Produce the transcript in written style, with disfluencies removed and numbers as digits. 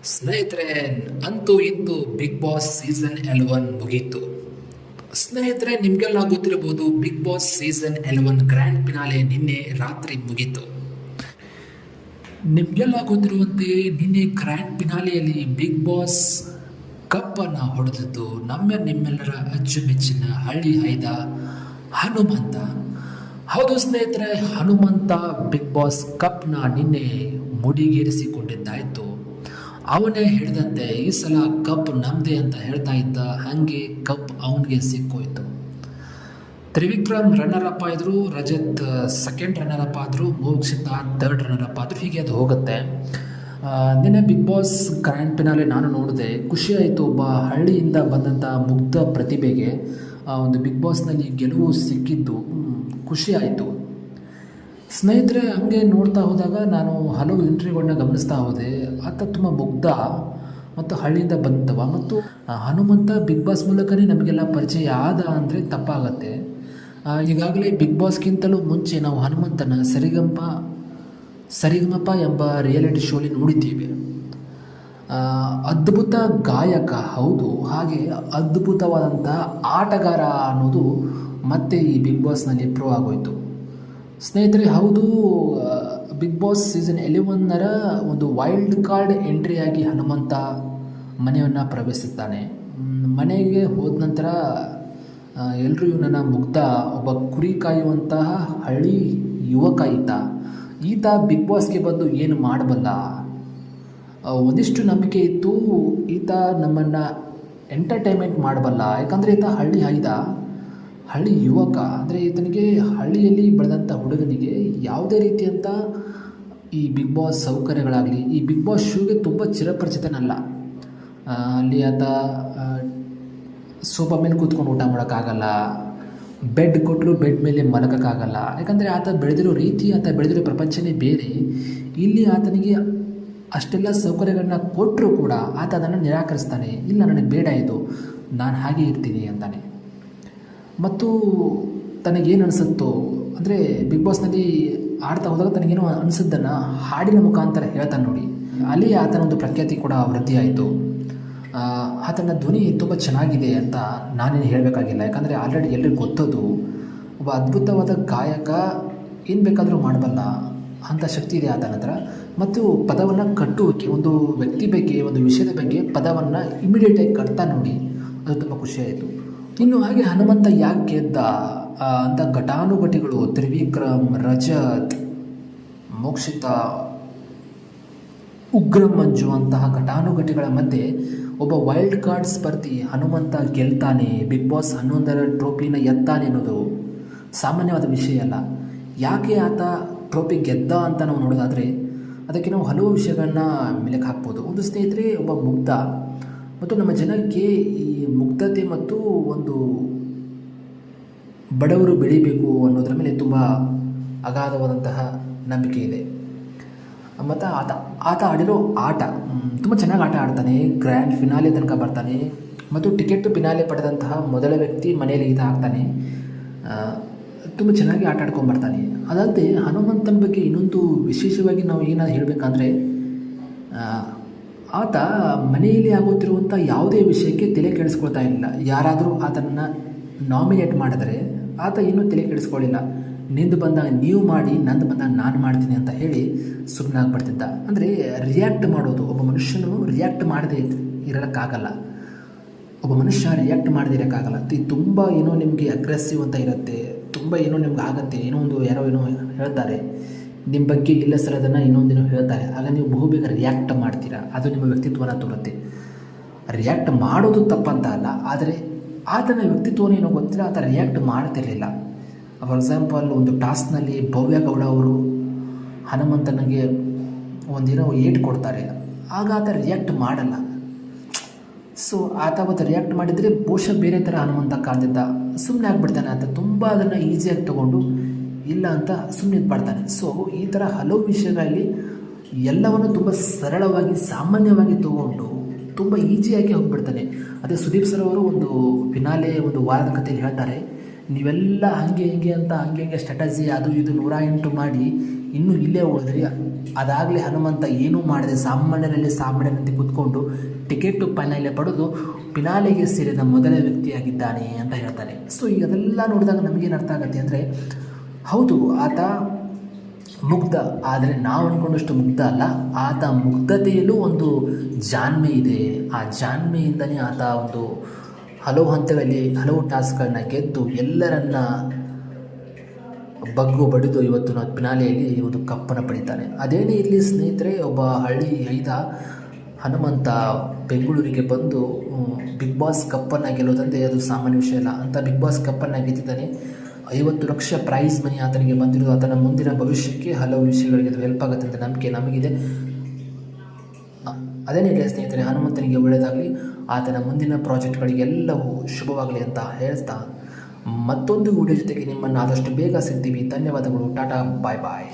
ಸ್ನೇಹಿತರೆ, ಅಂತೂ ಇಂದು big Boss season 11 ಮುಗೀತು. ಸ್ನೇಹಿತರೆ, ನಿಮಗೆಲ್ಲ ಗೊತ್ತಿರಬಹುದು, Bigg Boss season 11 grand finale ನಿನ್ನೆ ರಾತ್ರಿ ಮುಗೀತು. ನಿಮಗೆಲ್ಲ ಗೊತ್ತಿರುವಂತೆ ನಿನ್ನೆ ಗ್ರ್ಯಾಂಡ್ ಫಿನಾಲೆಯಲ್ಲಿ ಬಿಗ್ ಬಾಸ್ ಕಪ್ಪನ್ನು ಹೊಡೆದಿದ್ದು ನಿಮ್ಮೆಲ್ಲರ ಅಚ್ಚುಮೆಚ್ಚಿನ ಹಳ್ಳಿ ಹೈದ ಹನುಮಂತ. ಹೌದು ಸ್ನೇಹಿತರೆ, ಹನುಮಂತ ಬಿಗ್ ಬಾಸ್ ಕಪ್ನ ನಿನ್ನೆ ಮುಡಿಗೇರಿಸಿಕೊಂಡಿದ್ದಾಯಿತು. ಅವನೇ ಹೇಳಿದಂತೆ ಈ ಸಲ ಕಪ್ ನಮ್ಮದೇ ಅಂತ ಹೇಳ್ತಾ ಇದ್ದ, ಹಾಗೆ ಕಪ್ ಅವನಿಗೆ ಸಿಕ್ಕೋಯ್ತು. ತ್ರಿವಿಕ್ರಮ್ ರನ್ನರ್ ಅಪ್ ಆದರು, ರಜತ್ ಸೆಕೆಂಡ್ ರನ್ನರ್ ಅಪ್ ಆದರು, ಮೋಕ್ಷಿತಾ ಥರ್ಡ್ ರನ್ನರ್ ಅಪ್ ಆದರು. ಹೀಗೆ ಅದು ಹೋಗುತ್ತೆ. ನಿನ್ನೆ ಬಿಗ್ ಬಾಸ್ ಗ್ರ್ಯಾಂಡ್ ಫಿನಾಲೆ ನಾನು ನೋಡಿದೆ, ಖುಷಿಯಾಯಿತು. ಒಬ್ಬ ಹಳ್ಳಿಯಿಂದ ಬಂದಂಥ ಮುಗ್ಧ ಪ್ರತಿಭೆಗೆ ಒಂದು ಬಿಗ್ ಬಾಸ್ನಲ್ಲಿ ಗೆಲುವು ಸಿಕ್ಕಿದ್ದು ಖುಷಿಯಾಯಿತು. ಸ್ನೇಹಿತರೆ, ಹಂಗೆ ನೋಡ್ತಾ ಹೋದಾಗ ನಾನು ಹಲವು ಇಂಟರ್ವ್ಯೂಗಳನ್ನ ಗಮನಿಸ್ತಾ ಹೋದೆ. ಆತ ತುಂಬ ಮುಗ್ಧ ಮತ್ತು ಹಳ್ಳಿಯಿಂದ ಬಂದವ. ಮತ್ತು ಹನುಮಂತ ಬಿಗ್ ಬಾಸ್ ಮೂಲಕನೇ ನಮಗೆಲ್ಲ ಪರಿಚಯ ಆದ ಅಂದರೆ ತಪ್ಪಾಗತ್ತೆ. ಈಗಾಗಲೇ ಬಿಗ್ ಬಾಸ್ಗಿಂತಲೂ ಮುಂಚೆ ನಾವು ಹನುಮಂತನ ಸರಿಗಮಪ ಎಂಬ ರಿಯಾಲಿಟಿ ಶೋಲಿ ನೋಡಿದ್ದೀವಿ. ಅದ್ಭುತ ಗಾಯಕ, ಹೌದು, ಹಾಗೆ ಅದ್ಭುತವಾದಂಥ ಆಟಗಾರ ಅನ್ನೋದು ಮತ್ತೆ ಈ ಬಿಗ್ ಬಾಸ್ನಲ್ಲಿ ಪ್ರೂವ್ ಆಗೋಯಿತು. ಸ್ನೇಹಿತರೆ, ಹೌದು, ಬಿಗ್ ಬಾಸ್ ಸೀಸನ್ 11ರ ಒಂದು ವೈಲ್ಡ್ ಕಾರ್ಡ್ ಎಂಟ್ರಿಯಾಗಿ ಹನುಮಂತ ಮನೆಯನ್ನು ಪ್ರವೇಶಿಸುತ್ತಾನೆ. ಮನೆಗೆ ಹೋದ ನಂತರ ಎಲ್ಲರೂ ಇವನನ್ನು ಮುಗ್ಧ, ಒಬ್ಬ ಕುರಿ ಕಾಯುವಂತಹ ಹಳ್ಳಿ ಯುವಕ ಈತ ಬಿಗ್ ಬಾಸ್ಗೆ ಬಂದು ಏನು ಮಾಡಬಲ್ಲ, ಒಂದಿಷ್ಟು ನಂಬಿಕೆ ಇತ್ತು. ಈತ ನಮ್ಮನ್ನು ಎಂಟರ್ಟೈನ್ಮೆಂಟ್ ಮಾಡಬಲ್ಲ, ಯಾಕಂದರೆ ಈತ ಹಳ್ಳಿ ಯುವಕ. ಅಂದರೆ ಈತನಿಗೆ ಹಳ್ಳಿಯಲ್ಲಿ ಬೆಳೆದಂಥ ಹುಡುಗನಿಗೆ ಯಾವುದೇ ರೀತಿಯಂಥ ಈ ಬಿಗ್ ಬಾಸ್ ಸೌಕರ್ಯಗಳಾಗಲಿ, ಈ ಬಿಗ್ ಬಾಸ್ ಶೋಗೆ ತುಂಬ ಚಿರಪರಿಚಿತನಲ್ಲ. ಅಲ್ಲಿ ಆತ ಸೋಫಾ ಮೇಲೆ ಕೂತ್ಕೊಂಡು ಊಟ ಮಾಡೋಕ್ಕಾಗಲ್ಲ, ಬೆಡ್ ಕೊಟ್ಟರು ಬೆಡ್ ಮೇಲೆ ಮಲಗೋಕ್ಕಾಗಲ್ಲ. ಯಾಕಂದರೆ ಆತ ಬೆಳೆದಿರೋ ರೀತಿ, ಆತ ಬೆಳೆದಿರೋ ಪ್ರಪಂಚನೇ ಬೇರೆ. ಇಲ್ಲಿ ಆತನಿಗೆ ಅಷ್ಟೆಲ್ಲ ಸೌಕರ್ಯಗಳನ್ನ ಕೊಟ್ಟರೂ ಕೂಡ ಆತ ಅದನ್ನು ನಿರಾಕರಿಸ್ತಾನೆ. ಇಲ್ಲ, ನನಗೆ ಬೇಡ, ಇದು ನಾನು ಹಾಗೆ ಇರ್ತೀನಿ ಅಂತಾನೆ. ಮತ್ತು ತನಗೇನು ಅನಿಸುತ್ತೋ, ಅಂದರೆ ಬಿಗ್ ಬಾಸ್ನಲ್ಲಿ ಆಡ್ತಾ ಹೋದಾಗ ತನಗೇನೋ ಅನಿಸಿದ್ದನ್ನು ಹಾಡಿನ ಮುಖಾಂತರ ಹೇಳ್ತಾನೆ ನೋಡಿ. ಅಲ್ಲಿ ಆತನ ಒಂದು ಪ್ರಖ್ಯಾತಿ ಕೂಡ ವೃದ್ಧಿಯಾಯಿತು. ಆತನ ಧ್ವನಿ ತುಂಬ ಚೆನ್ನಾಗಿದೆ ಅಂತ ನಾನೇನು ಹೇಳಬೇಕಾಗಿಲ್ಲ, ಯಾಕಂದರೆ ಆಲ್ರೆಡಿ ಎಲ್ಲರಿಗೂ ಗೊತ್ತದು. ಒಬ್ಬ ಅದ್ಭುತವಾದ ಗಾಯಕ, ಏನು ಬೇಕಾದರೂ ಮಾಡಬಲ್ಲ ಅಂಥ ಶಕ್ತಿ ಇದೆ ಆತನ ಹತ್ರ. ಮತ್ತು ಪದವನ್ನು ಕಟ್ಟುವಿಕೆ, ಒಂದು ವ್ಯಕ್ತಿ ಬಗ್ಗೆ, ಒಂದು ವಿಷಯದ ಬಗ್ಗೆ ಪದವನ್ನು ಇಮಿಡಿಯೇಟಾಗಿ ಕಟ್ತಾ ನೋಡಿ, ಅದು ತುಂಬ ಖುಷಿಯಾಯಿತು. ಇನ್ನು ಹಾಗೆ ಹನುಮಂತ ಯಾಕೆ ಗೆದ್ದ ಅಂತ ಘಟಾನುಘಟಿಗಳು, ತ್ರಿವಿಕ್ರಮ್, ರಜತ್, ಮೋಕ್ಷಿತಾ, ಉಗ್ರ ಮಂಜು ಅಂತಹ ಘಟಾನುಘಟಿಗಳ ಮಧ್ಯೆ ಒಬ್ಬ ವೈಲ್ಡ್ ಕಾರ್ಡ್ ಸ್ಪರ್ಧಿ ಹನುಮಂತ ಗೆಲ್ತಾನೆ, ಬಿಗ್ ಬಾಸ್ 11ರ ಟ್ರೋಫಿನ ಎತ್ತಾನೆ ಅನ್ನೋದು ಸಾಮಾನ್ಯವಾದ ವಿಷಯ ಅಲ್ಲ. ಯಾಕೆ ಆತ ಟ್ರೋಫಿ ಗೆದ್ದ ಅಂತ ನಾವು ನೋಡೋದಾದರೆ ಅದಕ್ಕೆ ನಾವು ಹಲವು ವಿಷಯಗಳನ್ನ ಮೆಲುಕು ಹಾಕ್ಬೋದು. ಒಂದು ಸ್ನೇಹಿತರೆ, ಒಬ್ಬ ಮುಗ್ಧ, ಮತ್ತು ನಮ್ಮ ಜನಕ್ಕೆ ಈ ಮುಗ್ಧತೆ ಮತ್ತು ಒಂದು ಬಡವರು ಬೆಳಿಬೇಕು ಅನ್ನೋದರ ಮೇಲೆ ತುಂಬ ಅಗಾಧವಾದಂತಹ ನಂಬಿಕೆ ಇದೆ. ಮತ್ತು ಆತ ಆಡಿರೋ ಆಟ ತುಂಬ ಚೆನ್ನಾಗಿ ಆಟ ಆಡ್ತಾನೆ. ಗ್ರ್ಯಾಂಡ್ ಫಿನಾಲೆ ತನಕ ಬರ್ತಾನೆ ಮತ್ತು ಟಿಕೆಟ್ ಫಿನಾಲೆ ಪಡೆದಂತಹ ಮೊದಲ ವ್ಯಕ್ತಿ ಮನೆಯಲ್ಲಿ ಈತ ಆಗ್ತಾನೆ. ತುಂಬ ಚೆನ್ನಾಗಿ ಆಟ ಆಡ್ಕೊಂಬರ್ತಾನೆ. ಅದಲ್ಲದೆ ಹನುಮಂತನ ಬಗ್ಗೆ ಇನ್ನೊಂದು ವಿಶೇಷವಾಗಿ ನಾವು ಏನಾದ್ರು ಹೇಳಬೇಕಂದ್ರೆ, ಆತ ಮನೆಯಲ್ಲಿ ಆಗುತ್ತಿರುವಂಥ ಯಾವುದೇ ವಿಷಯಕ್ಕೆ ತಲೆ ಕೆಡಿಸ್ಕೊಳ್ತಾ ಇಲ್ಲ. ಯಾರಾದರೂ ಆತನನ್ನು ನಾಮಿನೇಟ್ ಮಾಡಿದರೆ ಆತ ಇನ್ನೂ ತಲೆ ಕೆಡಿಸ್ಕೊಳ್ಳಿಲ್ಲ. ನಿಂದು ಬಂದಾಗ ನೀವು ಮಾಡಿ, ನಂದು ಬಂದಾಗ ನಾನು ಮಾಡ್ತೀನಿ ಅಂತ ಹೇಳಿ ಸುಮ್ಮನೆ ಆಗಿಬಿಡ್ತಿದ್ದ. ಅಂದರೆ ರಿಯಾಕ್ಟ್ ಮಾಡೋದು, ಒಬ್ಬ ಮನುಷ್ಯನು ರಿಯಾಕ್ಟ್ ಮಾಡದೇ ಇರೋಕ್ಕಾಗಲ್ಲ. ಒಬ್ಬ ಮನುಷ್ಯ ರಿಯಾಕ್ಟ್ ಮಾಡದೇ ಇರೋಕ್ಕಾಗಲ್ಲ. ತುಂಬ ಏನೋ ನಿಮಗೆ ಅಗ್ರೆಸಿವ್ ಅಂತ ಇರುತ್ತೆ, ತುಂಬ ಏನೋ ನಿಮ್ಗೆ ಆಗುತ್ತೆ, ಯಾರೋ ಏನೋ ಹೇಳ್ತಾರೆ ನಿಮ್ಮ ಬಗ್ಗೆ, ಇಲ್ಲ ಸರ್ ಅದನ್ನು ಇನ್ನೊಂದೇನೋ ಹೇಳ್ತಾರೆ, ಆಗ ನೀವು ಬಹುಬೇಗ ರಿಯಾಕ್ಟ್ ಮಾಡ್ತೀರಾ. ಅದು ನಿಮ್ಮ ವ್ಯಕ್ತಿತ್ವನ ತೋರುತ್ತೆ. ರಿಯಾಕ್ಟ್ ಮಾಡೋದು ತಪ್ಪಂತ ಅಲ್ಲ, ಆದರೆ ಆತನ ವ್ಯಕ್ತಿತ್ವನ ಏನೋ ಗೊತ್ತಿಲ್ಲ, ಆತ ರಿಯಾಕ್ಟ್ ಮಾಡ್ತಿರಲಿಲ್ಲ. ಫಾರ್ ಎಕ್ಸಾಂಪಲ್, ಒಂದು ಟಾಸ್ಕ್ನಲ್ಲಿ ಭವ್ಯ ಗೌಡ ಅವರು ಹನುಮಂತನಿಗೆ ಒಂದೇನೋ ಏಟ್ ಕೊಡ್ತಾರೆ, ಆಗ ಆತ ರಿಯಾಕ್ಟ್ ಮಾಡಲ್ಲ. ಸೊ ಆತ ಅವತ್ತು ರಿಯಾಕ್ಟ್ ಮಾಡಿದರೆ ಬಹುಶಃ ಬೇರೆ ಥರ ಹನುಮಂತ ಕಾಣ್ತಿದ್ದ. ಸುಮ್ಮನೆ ಆಗಿಬಿಡ್ತಾನೆ ಆತ. ತುಂಬ ಅದನ್ನು ಈಸಿಯಾಗಿ ತೊಗೊಂಡು ಇಲ್ಲ ಅಂತ ಸುಮ್ಮನೆ ಇದ್ಬಿಡ್ತಾನೆ. ಸೊ ಈ ಥರ ಹಲವು ವಿಷಯಗಳಲ್ಲಿ ಎಲ್ಲವನ್ನು ತುಂಬ ಸರಳವಾಗಿ, ಸಾಮಾನ್ಯವಾಗಿ ತೊಗೊಂಡು ತುಂಬ ಈಸಿಯಾಗಿ ಹೋಗ್ಬಿಡ್ತಾನೆ. ಅದೇ ಸುದೀಪ್ ಸರ್ ಅವರು ಒಂದು ಫಿನಾಲೆ, ಒಂದು ವಾರದ ಕಥೆಯಲ್ಲಿ ಹೇಳ್ತಾರೆ, ನೀವೆಲ್ಲ ಹಂಗೆ ಹಿಂಗೆ ಅಂತ ಹಂಗೆ ಸ್ಟ್ರಾಟಜಿ ಅದು ಇದು 108 ಮಾಡಿ ಇನ್ನೂ ಇಲ್ಲೇ ಉಳಿದ್ರಿ. ಅದಾಗಲೇ ಹನುಮಂತ ಏನೂ ಮಾಡದೆ ಸಾಮಾನ್ಯರಂತೆ ಕೂತ್ಕೊಂಡು ಟಿಕೆಟು ಫೈನಲ್ ಪಡೆದು ಫಿನಾಲೆಗೆ ಸೇರಿದ ಮೊದಲ ವ್ಯಕ್ತಿಯಾಗಿದ್ದಾನೆ ಅಂತ ಹೇಳ್ತಾನೆ. ಸೊ ಈಗ ಅದೆಲ್ಲ ನೋಡಿದಾಗ ನಮಗೇನು ಅರ್ಥ ಆಗುತ್ತೆ ಅಂದರೆ, ಹೌದು ಆತ ಮುಗ್ಧ, ಆದರೆ ನಾವು ಅಂದ್ಕೊಂಡಷ್ಟು ಮುಗ್ಧ ಅಲ್ಲ. ಆತ ಮುಗ್ಧತೆಯಲ್ಲೂ ಒಂದು ಜಾಣ್ಮೆ ಇದೆ. ಆ ಜಾಣ್ಮೆಯಿಂದನೇ ಆತ ಒಂದು ಹಲವು ಹಂತಗಳಲ್ಲಿ ಹಲವು ಟಾಸ್ಕ್ಗಳನ್ನ ಗೆದ್ದು ಎಲ್ಲರನ್ನ ಬಡಿದು ಇವತ್ತು ನಾವು ಫಿನಾಲೆಯಲ್ಲಿ ಈ ಒಂದು ಕಪ್ಪನ್ನು ಪಡಿತಾನೆ. ಅದೇನೇ ಇರಲಿ ಸ್ನೇಹಿತರೆ, ಒಬ್ಬ ಹಳ್ಳಿ ಹೈದ ಹನುಮಂತ ಬೆಂಗಳೂರಿಗೆ ಬಂದು ಬಿಗ್ ಬಾಸ್ ಕಪ್ಪನ್ನು ಗೆಲ್ಲೋದಂದರೆ ಅದು ಸಾಮಾನ್ಯ ವಿಷಯ ಅಲ್ಲ. ಅಂತ ಬಿಗ್ ಬಾಸ್ ಕಪ್ಪನ್ನು ಗೆದ್ದಿದ್ದಾನೆ. 50 ಲಕ್ಷ ಪ್ರೈಸ್ ಮನಿ ಆತನಿಗೆ ಬಂದಿರೋದು ಆತನ ಮುಂದಿನ ಭವಿಷ್ಯಕ್ಕೆ ಹಲವು ವಿಷಯಗಳಿಗೆ ಅದು ಹೆಲ್ಪ್ ಆಗುತ್ತೆ ಅಂತ ನಂಬಿಕೆ ನಮಗಿದೆ. ಅದೇನೇ ಇಲ್ಲ ಸ್ನೇಹಿತರೆ, ಹನುಮಂತನಿಗೆ ಒಳ್ಳೆಯದಾಗಲಿ, ಆತನ ಮುಂದಿನ ಪ್ರಾಜೆಕ್ಟ್ಗಳಿಗೆಲ್ಲವೂ ಶುಭವಾಗಲಿ ಅಂತ ಹೇಳ್ತಾ ಮತ್ತೊಂದು ವಿಡಿಯೋ ಜೊತೆಗೆ ನಿಮ್ಮನ್ನು ಆದಷ್ಟು ಬೇಗ ಸಿಗ್ತೀವಿ. ಧನ್ಯವಾದಗಳು. ಟಾಟಾ, ಬಾಯ್ ಬಾಯ್.